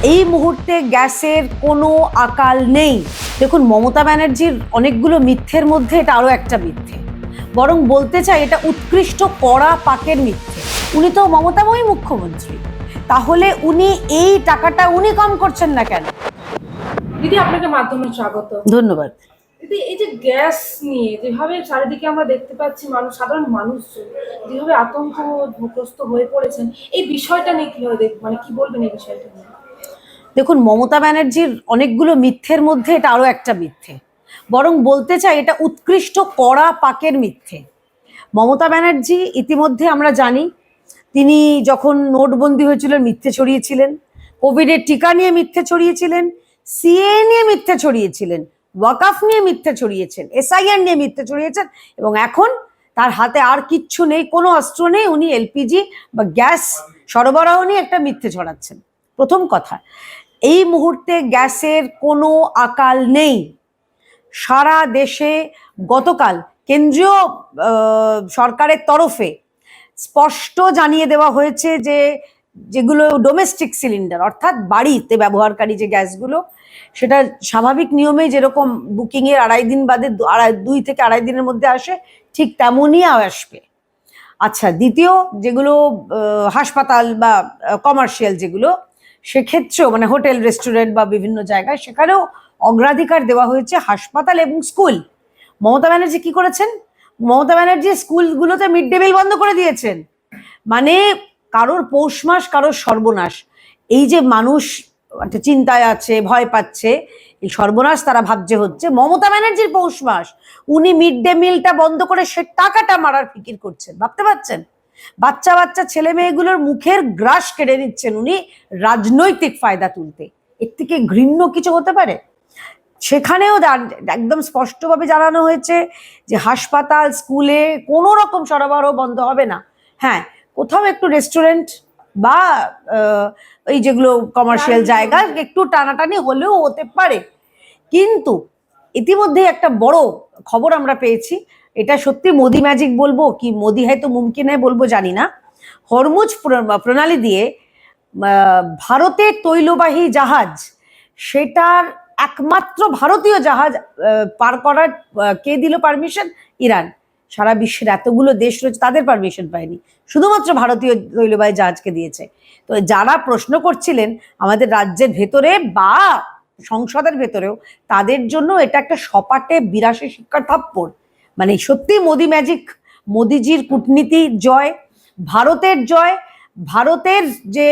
এই মুহূর্তে গ্যাসের কোনো আকাল নেই। দেখুন, মমতা ব্যানার্জির অনেকগুলো মিথ্যের মধ্যে এটা আরও একটা মিথ্যে, বরং বলতে চাই এটা উৎকৃষ্ট কড়া পাকের মিথ্যে। উনি তো মমতাময়ী মুখ্যমন্ত্রী, তাহলে উনি এই টাকাটা উনি কম করছেন না কেন? দিদি, আপনাকে মাধ্যমে স্বাগত। ধন্যবাদ। দিদি, এই যে গ্যাস নিয়ে যেভাবে চারিদিকে আমরা দেখতে পাচ্ছি, সাধারণ মানুষজন যেভাবে আতঙ্কগ্রস্ত হয়ে পড়েছেন, এই বিষয়টা নিয়ে কিভাবে কি বলবেন এই বিষয়টা নিয়ে? দেখুন, মমতা ব্যানার্জির অনেকগুলো মিথ্যের মধ্যে এটা আরও একটা মিথ্যে, বরং বলতে চাই এটা উৎকৃষ্ট কড়া পাকের মিথ্যে। মমতা ব্যানার্জি ইতিমধ্যে আমরা জানি, তিনি যখন নোটবন্দি হয়েছিল মিথ্যে ছড়িয়েছিলেন, কোভিডের টিকা নিয়ে মিথ্যে ছড়িয়েছিলেন, সিএ নিয়ে মিথ্যে ছড়িয়েছিলেন, ওয়াকাফ নিয়ে মিথ্যে ছড়িয়েছেন, এসআইআর নিয়ে মিথ্যে ছড়িয়েছেন, এবং এখন তার হাতে আর কিচ্ছু নেই, কোনো অস্ত্র নেই, উনি এলপিজি বা গ্যাস সরবরাহ নিয়ে একটা মিথ্যে ছড়াচ্ছেন। প্রথম কথা, এই মুহূর্তে গ্যাসের কোনো আকাল নেই। সারা দেশে গতকাল কেন্দ্রীয় সরকারের তরফে স্পষ্ট জানিয়ে দেওয়া হয়েছে যে যেগুলো ডোমেস্টিক সিলিন্ডার, অর্থাৎ বাড়িতে ব্যবহারকারী যে গ্যাসগুলো, সেটা স্বাভাবিক নিয়মে যেরকম বুকিংয়ের 2.5 দিন বাদে 2 থেকে 2.5 দিনের মধ্যে আসে, ঠিক তেমনই আসবে। আচ্ছা, দ্বিতীয়, যেগুলো হাসপাতাল বা কমার্শিয়াল যেগুলো, সেক্ষেত্রেও মানে হোটেল রেস্টুরেন্ট বা বিভিন্ন জায়গায়, সেখানেও অগ্রাধিকার দেওয়া হয়েছে হাসপাতাল এবং স্কুল। মমতা ব্যানার্জি কি করেছেন? মমতা ব্যানার্জি স্কুলগুলোতে মিড ডে মিল বন্ধ করে দিয়েছেন। মানে কারোর পৌষ মাস, কারোর সর্বনাশ। এই যে মানুষ একটা চিন্তায় আছে, ভয় পাচ্ছে, এই সর্বনাশ তারা ভাবছে হচ্ছে মমতা ব্যানার্জির পৌষ মাস। উনি মিড ডে মিলটা বন্ধ করে সে টাকাটা মারার ফিকির করছেন, ভাবতে পারছেন? বাচ্চা বাচ্চা ছেলে মেয়েগুলোর মুখের গ্রাস কেড়ে নিচ্ছেন উনি রাজনৈতিক ফায়দা তুলতে। এর থেকে ঘৃণ্য কিছু হতে পারে? সেখানেও একদম স্পষ্টভাবে জানানো হয়েছে যে হাসপাতাল, স্কুলে কোনো রকম সরবরাহ বন্ধ হবে না। হ্যাঁ, কোথাও একটু রেস্টুরেন্ট বা এই যেগুলো কমার্শিয়াল জায়গা একটু টানাটানি হলেও হতে পারে, কিন্তু ইতিমধ্যে একটা বড় খবর আমরা পেয়েছি। এটা সত্যি মোদি ম্যাজিক বলবো কি মোদি হয়তো মুমকিন হয় বলবো জানি না। হরমুজ প্রণালী দিয়ে ভারতের তৈলবাহী জাহাজ, সেটার একমাত্র ভারতীয় জাহাজ পার করার কে দিল পারমিশন? ইরান। সারা বিশ্বের এতগুলো দেশ রয়েছে, তাদের পারমিশন পায়নি, শুধুমাত্র ভারতীয় তৈলবাহী জাহাজকে দিয়েছে। তো যারা প্রশ্ন করছিলেন আমাদের রাজ্যের ভেতরে বা সংসদের ভেতরেও, তাদের জন্য এটা একটা সপাটে 82 শিক্ষার থাপ্পড়। মানে সত্যি মোদি ম্যাজিক, মোদিজির কূটনীতির জয়, ভারতের জয়। ভারতের যে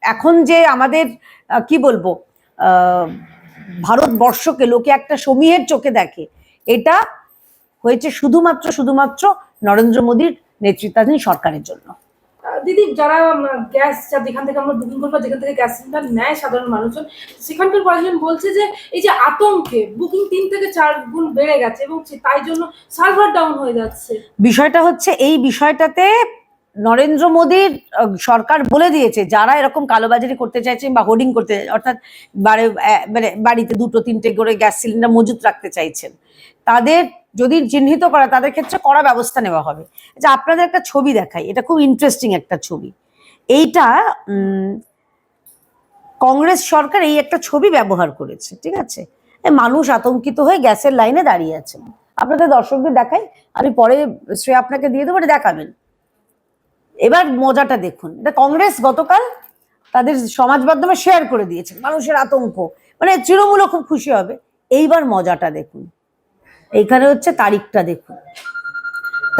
এখন যে আমাদের কি বলবো, ভারতবর্ষকে লোকে একটা সমীহের চোখে দেখে, এটা হয়েছে শুধুমাত্র নরেন্দ্র মোদীর নেতৃত্বাধীন সরকারের জন্য। দিদি, যারা গ্যাস যেখান থেকে আমরা বুকিং করবো, যেখান থেকে গ্যাস সিলিন্ডার নেয় সাধারণ মানুষজন, সেখানকার কয়েকজন বলছে যে এই যে আতঙ্কে বুকিং 3 থেকে 4 গুণ বেড়ে গেছে এবং তাই জন্য সার্ভার ডাউন হয়ে যাচ্ছে। বিষয়টা হচ্ছে, এই বিষয়টাতে নরেন্দ্র মোদীর সরকার বলে দিয়েছে যারা এরকম কালোবাজারি করতে চাইছেন বা হোর্ডিং করতে, অর্থাৎ বাড়িতে 2-3টে করে গ্যাস সিলিন্ডার মজুত রাখতে চাইছেন, তাদের যদি চিহ্নিত করা, তাদের ক্ষেত্রে কড়া ব্যবস্থা নেওয়া হবে। আচ্ছা, আপনাদের একটা ছবি দেখাই, এটা খুব ইন্টারেস্টিং একটা ছবি। এইটা কংগ্রেস সরকার এই একটা ছবি ব্যবহার করেছে, ঠিক আছে? মানুষ আতঙ্কিত হয়ে গ্যাসের লাইনে দাঁড়িয়ে আছেন। আপনাদের দর্শকদের দেখাই, আমি পরে শ্রেয়া আপনাকে দিয়ে দেবো, দেখাবেন। এবার মজাটা দেখুন, এটা কংগ্রেস গতকাল তাদের সমাজ মাধ্যমে শেয়ার করে দিয়েছে, মানুষের আতঙ্ক, মানে তৃণমূলও খুব খুশি হবে। এইবার মজাটা দেখুন, এইখানে হচ্ছে তারিখটা দেখুন,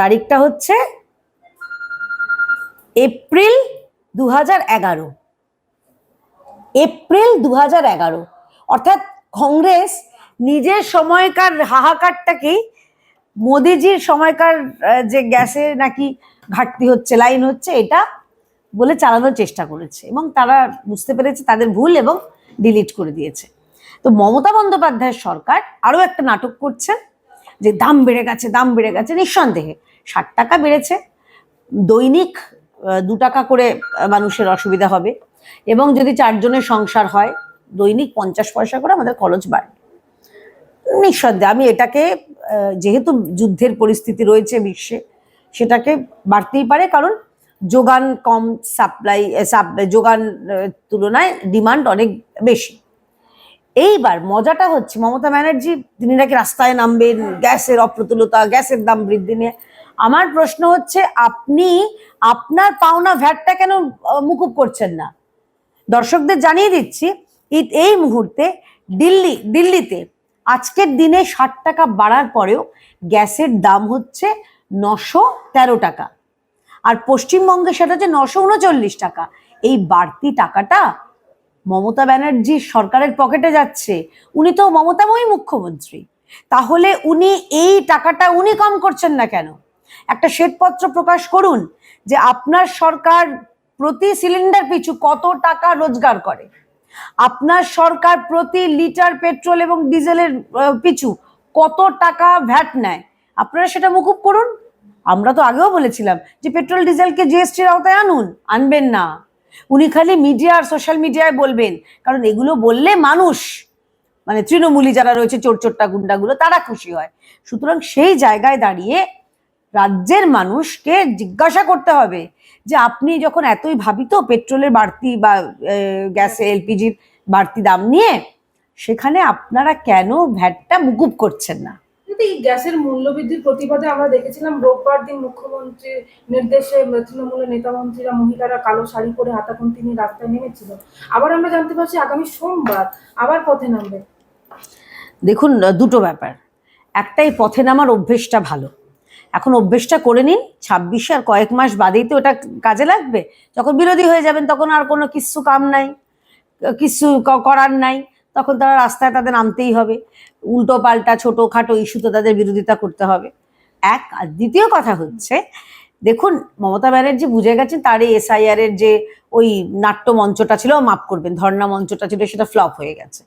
তারিখটা হচ্ছে এপ্রিল 2011, এপ্রিল 2011। অর্থাৎ কংগ্রেস নিজের সময়কার হাহাকারটাকেই মোদিজির সময়কার যে গ্যাসে নাকি ঘাটতি হচ্ছে, লাইন হচ্ছে, এটা বলে চালানোর চেষ্টা করেছে, এবং তারা বুঝতে পেরেছে তাদের ভুল এবং ডিলিট করে দিয়েছে। তো মমতা বন্দ্যোপাধ্যায়ের সরকার আরও একটা নাটক করছে যে দাম বেড়ে গেছে, দাম বেড়ে গেছে। নিঃসন্দেহে 60 টাকা বেড়েছে, দৈনিক 2 টাকা করে মানুষের অসুবিধা হবে, এবং যদি 4 জনের সংসার হয় দৈনিক 50 পয়সা করে আমাদের খরচ বাড়ে। নিঃসন্দেহে আমি এটাকে, যেহেতু যুদ্ধের পরিস্থিতি রয়েছে বিশ্বে, সেটাকে বাড়তেই পারে, কারণ যোগান কম, যোগান তুলনায় ডিমান্ড অনেক বেশি। এইবার মজাটা হচ্ছে মমতা ব্যানার্জি তিনি নাকি রাস্তায় নামবেন গ্যাসের অপ্রতুলতা, গ্যাসের দাম বৃদ্ধি নিয়ে। আমার প্রশ্ন হচ্ছে আপনি আপনার পাওনা ভ্যাটটা কেন মুকুব করছেন না? দর্শকদের জানিয়ে দিচ্ছি এই মুহূর্তে দিল্লিতে আজকের দিনে 60 টাকা বাড়ার পরেও গ্যাসের দাম হচ্ছে 913 টাকা, আর পশ্চিমবঙ্গে সেটা হচ্ছে 939 টাকা। এই বাড়তি টাকাটা মমতা ব্যানার্জির সরকারের পকেটে যাচ্ছে। উনি তো মমতাময়ী মুখ্যমন্ত্রী, তাহলে উনি এই টাকাটা উনি কম করছেন না কেন? একটা শ্বেতপত্র প্রকাশ করুন যে আপনার সরকার প্রতি সিলিন্ডার পিছু কত টাকা রোজগার করে, আপনার সরকার প্রতি লিটার পেট্রোল এবং ডিজেলের পিছু কত টাকা ভ্যাট নেয়, আপনারা সেটা মুকুব করুন। আমরা তো আগেও বলেছিলাম যে পেট্রোল ডিজেলকে জিএসটির আওতায় আনুন, আনবেন না। উনি খালি মিডিয়া আর সোশ্যাল মিডিয়ায় বলবেন, কারণ এগুলো বললে মানুষ মানে তৃণমূলী যারা রয়েছে চোরচোট্টা গুন্ডাগুলো তারা খুশি হয়। সুতরাং সেই জায়গায় দাঁড়িয়ে রাজ্যের মানুষকে জিজ্ঞাসা করতে হবে যে আপনি যখন এতই ভাবিত পেট্রোলের বাড়তি বা গ্যাসে এলপিজির বাড়তি দাম নিয়ে, সেখানে আপনারা কেন ভ্যাটটা মুকুব করছেন না? এই গ্যাসের মূল্যবৃদ্ধির প্রতিবাদে আমরা দেখেছিলাম রোববার দিন মুখ্যমন্ত্রীর নির্দেশে তৃণমূলের নেতা মন্ত্রীরা মহিলারা কালো শাড়ি পরে হাতাখুন্তি নিয়ে রাস্তায় নেমেছিল। আবার আমরা জানতে পারছি আগামী সোমবার আবার পথে নামবে। দেখুন, দুটো ব্যাপার। একটাই, পথে নামার অভ্যেসটা ভালো, এখন অভ্যেসটা করে নিন। 26 আর কয়েক মাস বাদেই তো ওটা কাজে লাগবে। যখন বিরোধী হয়ে যাবেন তখন আর কোনো কিচ্ছু কাম নাই, কিছু করার নাই, তখন তারা রাস্তায় তাদের নামতেই হবে। উল্টো পাল্টা ছোটোখাটো ইস্যুতে তাদের বিরোধিতা করতে হবে। আর দ্বিতীয় কথা হচ্ছে, দেখুন মমতা ব্যানার্জি বুঝে গেছেন তার এই SIR এর যে ওই নাট্য মঞ্চটা ছিল, মাফ করবেন ধর্ণা মঞ্চটা ছিল, সেটা ফ্লপ হয়ে গেছে।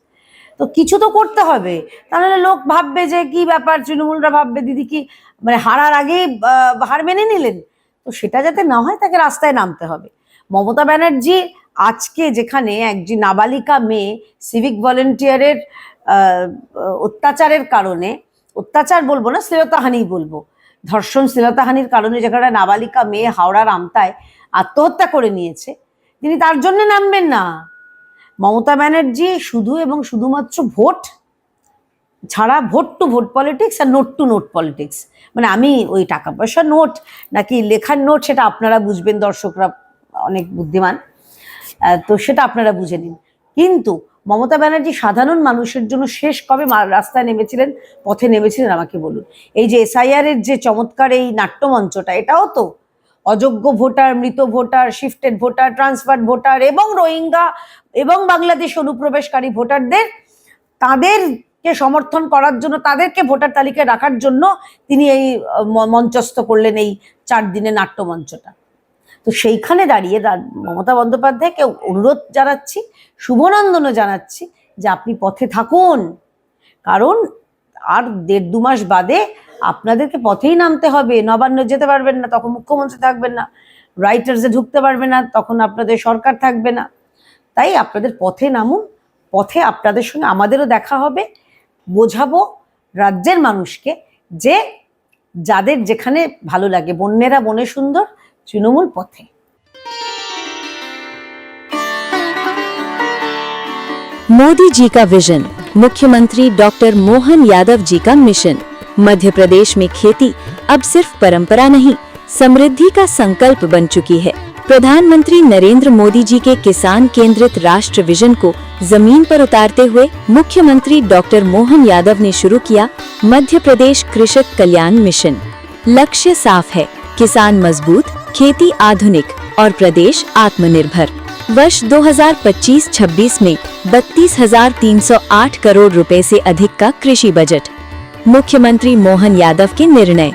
তো কিছু তো করতে হবে, তাহলে লোক ভাববে যে কি ব্যাপার, তৃণমূলরা ভাববে দিদি কি মানে হারার আগেই হার মেনে নিলেন। তো সেটা যাতে না হয় তাকে রাস্তায় নামতে হবে। মমতা ব্যানার্জি আজকে যেখানে একজন নাবালিকা মেয়ে সিভিক ভলেন্টিয়ারের অত্যাচারের কারণে, অত্যাচার বলবো না, শ্লীলতাহানি বলবো, ধর্ষণ শ্লীলতাহানির কারণে যেখানে নাবালিকা মেয়ে হাওড়ার আমতায় আত্মহত্যা করে নিয়েছে, তিনি তার জন্য নামবেন না। মমতা ব্যানার্জি শুধু এবং শুধুমাত্র ভোট ছাড়া, ভোট টু ভোট পলিটিক্স আর নোট টু নোট পলিটিক্স, মানে আমি ওই টাকা পয়সার নোট নাকি লেখার নোট সেটা আপনারা বুঝবেন, দর্শকরা অনেক বুদ্ধিমান, তো সেটা আপনারা বুঝে নিন। কিন্তু মমতা ব্যানার্জি সাধারণ মানুষের জন্য শেষ কবে রাস্তায় নেমেছিলেন, পথে নেমেছিলেন আমাকে বলুন। এই যে SIR এর যে চমৎকার এই নাট্যমঞ্চটা, এটাও তো অযোগ্য ভোটার, মৃত voter, shifted voter, transferred voter এবং রোহিঙ্গা এবং বাংলাদেশ অনুপ্রবেশকারী ভোটারদের তাদেরকে সমর্থন করার জন্য, তাদেরকে ভোটার তালিকায় রাখার জন্য তিনি এই মঞ্চস্থ করলেন এই 4 দিনের নাট্যমঞ্চটা। তো সেইখানে দাঁড়িয়ে মমতা বন্দ্যোপাধ্যায়কে অনুরোধ জানাচ্ছি, শুভনন্দনও জানাচ্ছি যে আপনি পথে থাকুন, কারণ আর 1.5-2 মাস বাদে আপনাদেরকে পথেই নামতে হবে। নবান্ন যেতে পারবেন না, তখন মুখ্যমন্ত্রী থাকবেন না, রাইটার্সে ঢুকতে পারবে না, তখন আপনাদের সরকার থাকবে না। তাই আপনাদের পথে নামুন, পথে আপনাদের সঙ্গে আমাদেরও দেখা হবে, বোঝাবো রাজ্যের মানুষকে যে যাদের যেখানে ভালো লাগে, বন্যেরা বনে সুন্দর, তৃণমূল পথে। मोदी जी का विजन, मुख्यमंत्री डॉक्टर मोहन यादव जी का मिशन। मध्य प्रदेश में खेती अब सिर्फ परंपरा नहीं, समृद्धि का संकल्प बन चुकी है। प्रधानमंत्री नरेंद्र मोदी जी के किसान केंद्रित राष्ट्र विजन को जमीन पर उतारते हुए मुख्यमंत्री डॉक्टर मोहन यादव ने शुरू किया मध्य प्रदेश कृषक कल्याण मिशन। लक्ष्य साफ है, किसान मजबूत, खेती आधुनिक और प्रदेश आत्मनिर्भर। वर्ष 2025-26 में 32,308 करोड़ रुपए से अधिक का कृषि बजट। मुख्यमंत्री मोहन यादव के निर्णय,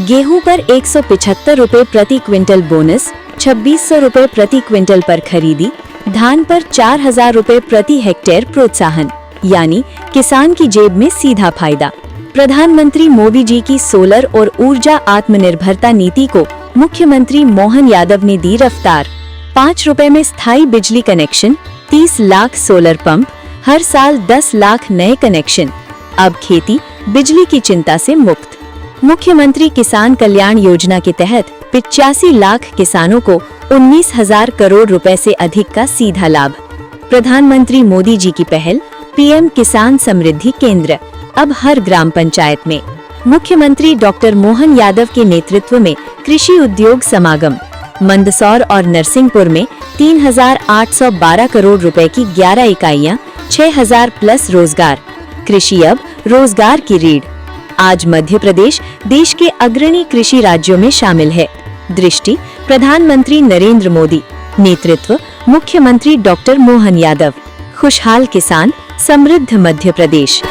गेहूं पर 175 रुपए प्रति क्विंटल बोनस, 2600 रुपए प्रति क्विंटल पर खरीदी, धान पर 4,000 रुपए प्रति हेक्टेयर प्रोत्साहन, यानी किसान की जेब में सीधा फायदा। प्रधानमंत्री मोदी जी की सोलर और ऊर्जा आत्मनिर्भरता नीति को मुख्यमंत्री मोहन यादव ने दी रफ्तार। 5 रुपए में स्थायी बिजली कनेक्शन, 30 लाख सोलर पंप, हर साल 10 लाख नए कनेक्शन। अब खेती बिजली की चिंता से मुक्त। मुख्यमंत्री किसान कल्याण योजना के तहत 85 लाख किसानों को 19,000 करोड़ रुपए से अधिक का सीधा लाभ। प्रधानमंत्री मोदी जी की पहल पीएम किसान समृद्धि केंद्र अब हर ग्राम पंचायत में। मुख्यमंत्री डॉक्टर मोहन यादव के नेतृत्व में कृषि उद्योग समागम। मंदसौर और नरसिंहपुर में 3,812 करोड़ रुपए की 11 इकाइयां, 6,000 प्लस रोजगार। कृषि अब रोजगार की रीढ़। आज मध्य प्रदेश देश के अग्रणी कृषि राज्यों में शामिल है। दृष्टि प्रधानमंत्री नरेंद्र मोदी, नेतृत्व मुख्यमंत्री डॉक्टर मोहन यादव। खुशहाल किसान, समृद्ध मध्य प्रदेश।